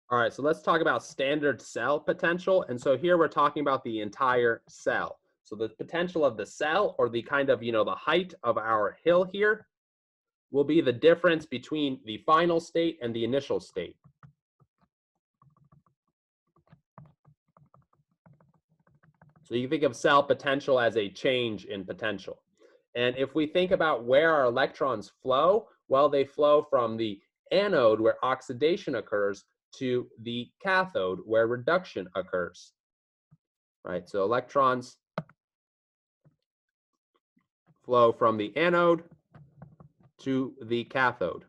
All right, so let's talk about standard cell potential. And so here we're talking about the entire cell. So the potential of the cell, or the kind of, the height of our hill here, will be the difference between the final state and the initial state. So you can think of cell potential as a change in potential. And if we think about where our electrons flow, well, they flow from the anode where oxidation occurs to the cathode where reduction occurs. Right, so electrons flow from the anode to the cathode.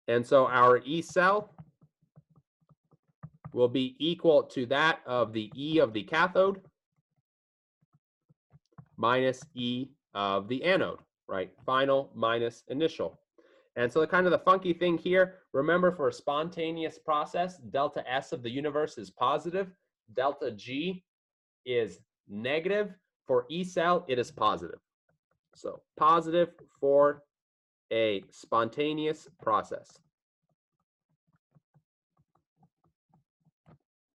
And so our E cell will be equal to that of the E of the cathode minus E of the anode, right? Final minus initial. And so kind of the funky thing here, remember for a spontaneous process, delta S of the universe is positive, delta G is negative. For E cell, it is positive. So positive for a spontaneous process.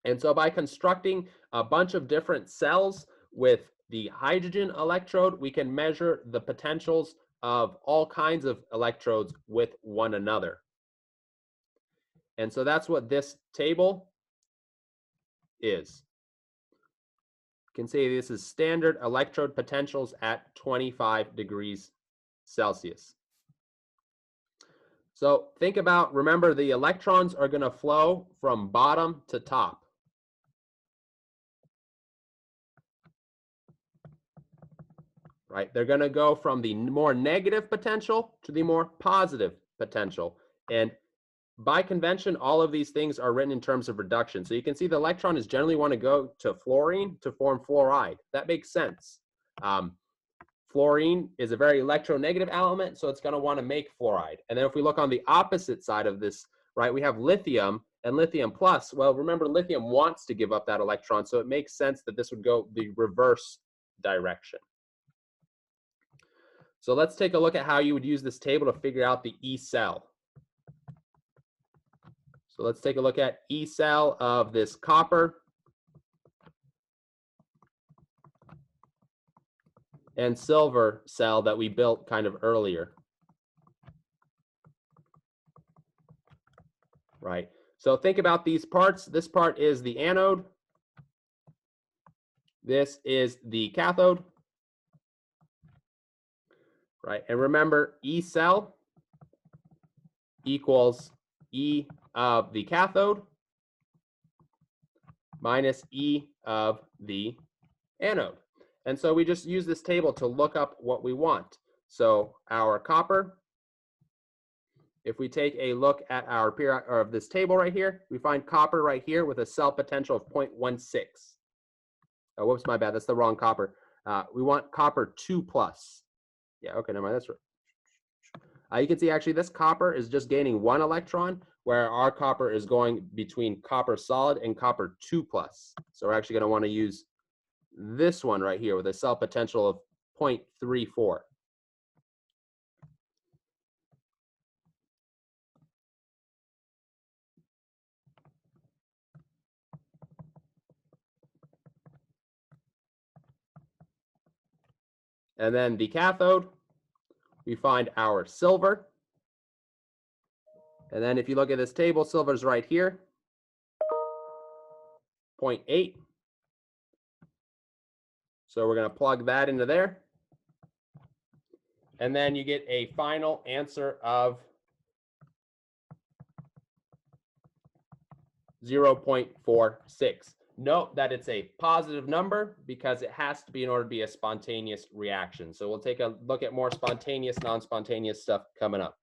And so by constructing a bunch of different cells with the hydrogen electrode, we can measure the potentials of all kinds of electrodes with one another. And so that's what this table is. You can see this is standard electrode potentials at 25 degrees Celsius. So think about, remember, the electrons are going to flow from bottom to top. Right? They're going to go from the more negative potential to the more positive potential. And by convention, all of these things are written in terms of reduction. So you can see the electron is generally want to go to fluorine to form fluoride. That makes sense. Fluorine is a very electronegative element, so it's going to want to make fluoride. And then if we look on the opposite side of this, right, we have lithium and lithium plus. Well, remember, lithium wants to give up that electron, so it makes sense that this would go the reverse direction. So let's take a look at how you would use this table to figure out the E cell. So let's take a look at E cell of this copper and silver cell that we built kind of earlier. Right. So think about these parts. This part is the anode. This is the cathode. Right. And remember, E cell equals E of the cathode minus E of the anode. And so we just use this table to look up what we want. So our copper, if we take a look at our or of this table right here, we find copper right here with a cell potential of 0.16. Oh, whoops, my bad. That's the wrong copper. We want copper 2 plus. Yeah, okay, never mind. That's right. You can see actually this copper is just gaining 1 electron, where our copper is going between copper solid and copper 2 plus. So we're actually going to want to use this one right here with a cell potential of 0.34. And then the cathode, we find our silver. And then if you look at this table, silver's right here, 0.8. So we're going to plug that into there. And then you get a final answer of 0.46. Note that it's a positive number because it has to be in order to be a spontaneous reaction. So we'll take a look at more spontaneous, non-spontaneous stuff coming up.